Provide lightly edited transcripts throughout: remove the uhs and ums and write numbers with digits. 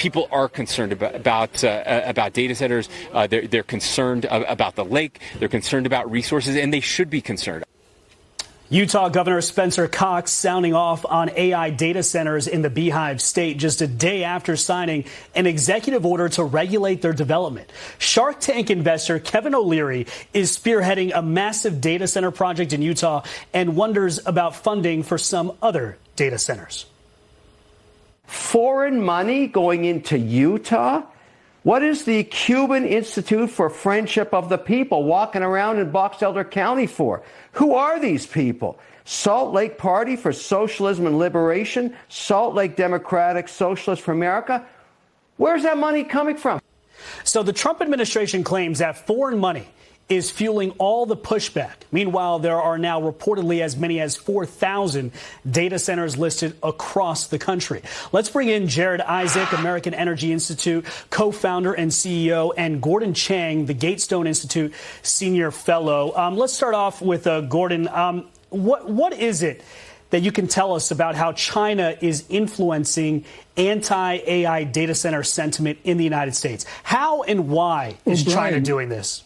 people are concerned about data centers. They're concerned about the lake. They're concerned about resources, and they should be concerned. Utah Governor Spencer Cox sounding off on AI data centers in the Beehive State just a day after signing an executive order to regulate their development. Shark Tank investor Kevin O'Leary is spearheading a massive data center project in Utah and wonders about funding for some other data centers. Foreign money going into Utah? What is the Cuban Institute for Friendship of the People walking around in Box Elder County for? Who are these people? Salt Lake Party for Socialism and Liberation? Salt Lake Democratic Socialists for America? Where's that money coming from? So the Trump administration claims that foreign money is fueling all the pushback. Meanwhile, there are now reportedly as many as 4,000 data centers listed across the country. Let's bring in Jared Isaac, American Energy Institute co-founder and CEO, and Gordon Chang, the Gatestone Institute senior fellow. Let's start off with Gordon. What is it that you can tell us about how China is influencing anti-AI data center sentiment in the United States? How and why is China doing this?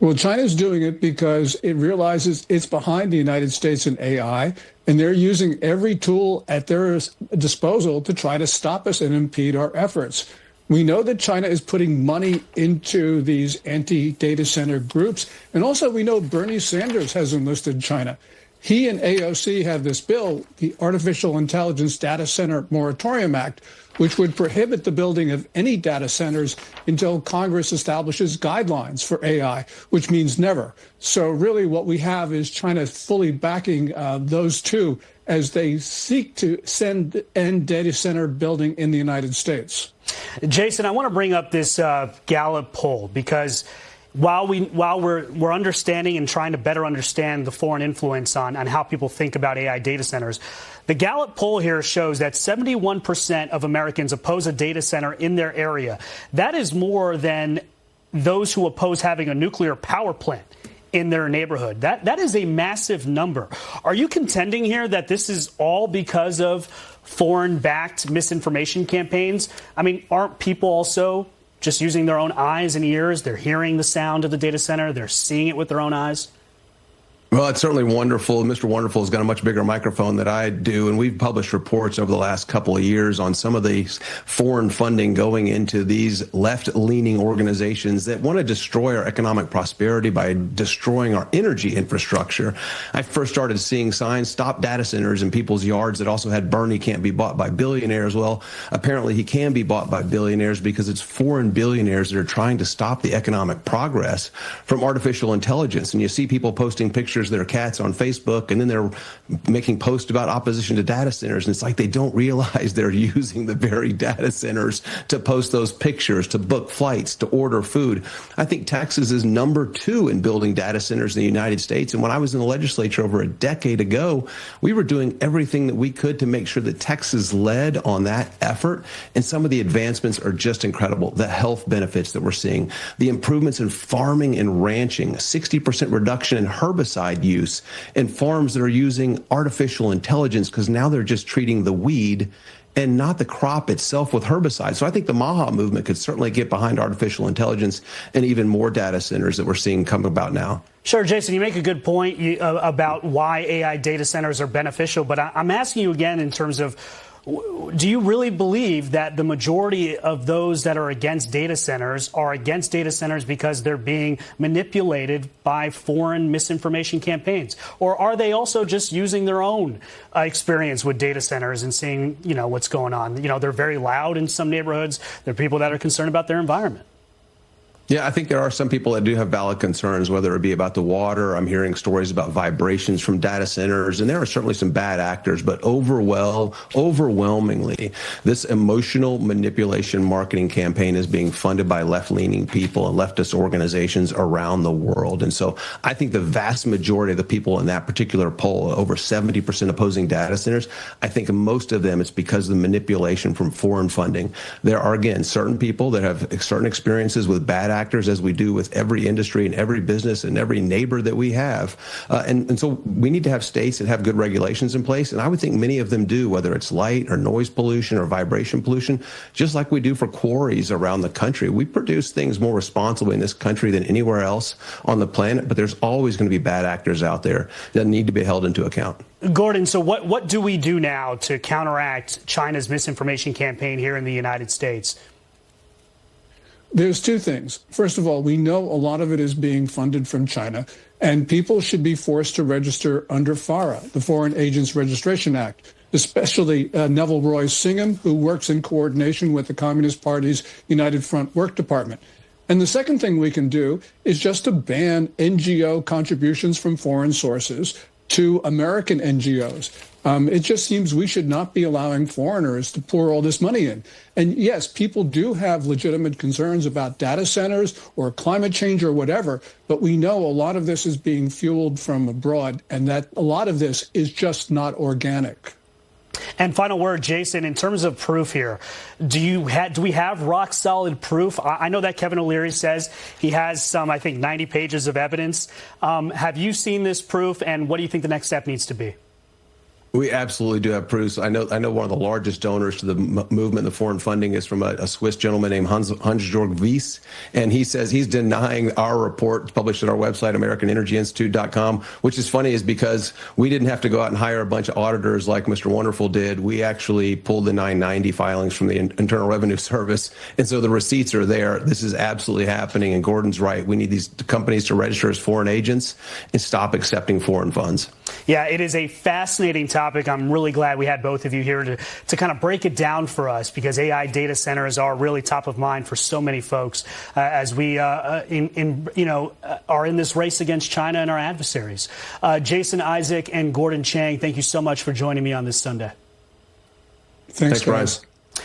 Well, China's doing it because it realizes it's behind the United States in AI, and they're using every tool at their disposal to try to stop us and impede our efforts. We know that China is putting money into these anti-data center groups, and also we know Bernie Sanders has enlisted China. He and AOC have this bill, the Artificial Intelligence Data Center Moratorium Act, which would prohibit the building of any data centers until Congress establishes guidelines for AI, which means never. So really what we have is China fully backing those two as they seek to end data center building in the United States. Jason, I want to bring up this Gallup poll because while we're understanding and trying to better understand the foreign influence on how people think about AI data centers, the Gallup poll here shows that 71% of Americans oppose a data center in their area. That is more than those who oppose having a nuclear power plant in their neighborhood. That is a massive number. Are you contending here that this is all because of foreign-backed misinformation campaigns? I mean, aren't people also just using their own eyes and ears? They're hearing the sound of the data center. They're seeing it with their own eyes. Well, it's certainly wonderful. Mr. Wonderful has got a much bigger microphone than I do, and we've published reports over the last couple of years on some of the foreign funding going into these left-leaning organizations that want to destroy our economic prosperity by destroying our energy infrastructure. I first started seeing signs, stop data centers in people's yards that also had Bernie can't be bought by billionaires. Well, apparently he can be bought by billionaires because it's foreign billionaires that are trying to stop the economic progress from artificial intelligence. And you see people posting pictures their cats on Facebook, and then they're making posts about opposition to data centers. And it's like they don't realize they're using the very data centers to post those pictures, to book flights, to order food. I think Texas is number 2 in building data centers in the United States. And when I was in the legislature over a decade ago, we were doing everything that we could to make sure that Texas led on that effort. And some of the advancements are just incredible. The health benefits that we're seeing, the improvements in farming and ranching, 60% reduction in herbicide use in farms that are using artificial intelligence because now they're just treating the weed and not the crop itself with herbicides. So I think the MAHA movement could certainly get behind artificial intelligence and even more data centers that we're seeing come about now. Sure, Jason, you make a good point about why AI data centers are beneficial, but I'm asking you again in terms of, do you really believe that the majority of those that are against data centers are against data centers because they're being manipulated by foreign misinformation campaigns? Or are they also just using their own experience with data centers and seeing, what's going on? They're very loud in some neighborhoods. There are people that are concerned about their environment. Yeah, I think there are some people that do have valid concerns, whether it be about the water. I'm hearing stories about vibrations from data centers, and there are certainly some bad actors, but overwhelmingly, this emotional manipulation marketing campaign is being funded by left-leaning people and leftist organizations around the world. And so I think the vast majority of the people in that particular poll, over 70% opposing data centers, I think most of them, it's because of the manipulation from foreign funding. There are, again, certain people that have certain experiences with bad actors, as we do with every industry and every business and every neighbor that we have. And so we need to have states that have good regulations in place. And I would think many of them do, whether it's light or noise pollution or vibration pollution, just like we do for quarries around the country. We produce things more responsibly in this country than anywhere else on the planet, but there's always going to be bad actors out there that need to be held into account. Gordon, so what do we do now to counteract China's misinformation campaign here in the United States? There's two things. First of all, we know a lot of it is being funded from China, and people should be forced to register under FARA, the Foreign Agents Registration Act, especially Neville Roy Singham, who works in coordination with the Communist Party's United Front Work Department. And the second thing we can do is just to ban NGO contributions from foreign sources to American NGOs. It just seems we should not be allowing foreigners to pour all this money in. And yes, people do have legitimate concerns about data centers or climate change or whatever, but we know a lot of this is being fueled from abroad, and that a lot of this is just not organic. And final word, Jason, in terms of proof here, do we have rock solid proof? I know that Kevin O'Leary says he has some, I think, 90 pages of evidence. Have you seen this proof, and what do you think the next step needs to be? We absolutely do have proofs. I know one of the largest donors to the movement, the foreign funding, is from a Swiss gentleman named Hans-Georg Wyss, and he says he's denying our report published at our website, AmericanEnergyInstitute.com, which is funny, is because we didn't have to go out and hire a bunch of auditors like Mr. Wonderful did. We actually pulled the 990 filings from the Internal Revenue Service, and so the receipts are there. This is absolutely happening, and Gordon's right. We need these companies to register as foreign agents and stop accepting foreign funds. Yeah, it is a fascinating topic. I'm really glad we had both of you here to kind of break it down for us, because AI data centers are really top of mind for so many folks as we are in this race against China and our adversaries. Jason Isaac and Gordon Chang, thank you so much for joining me on this Sunday. Thanks, guys.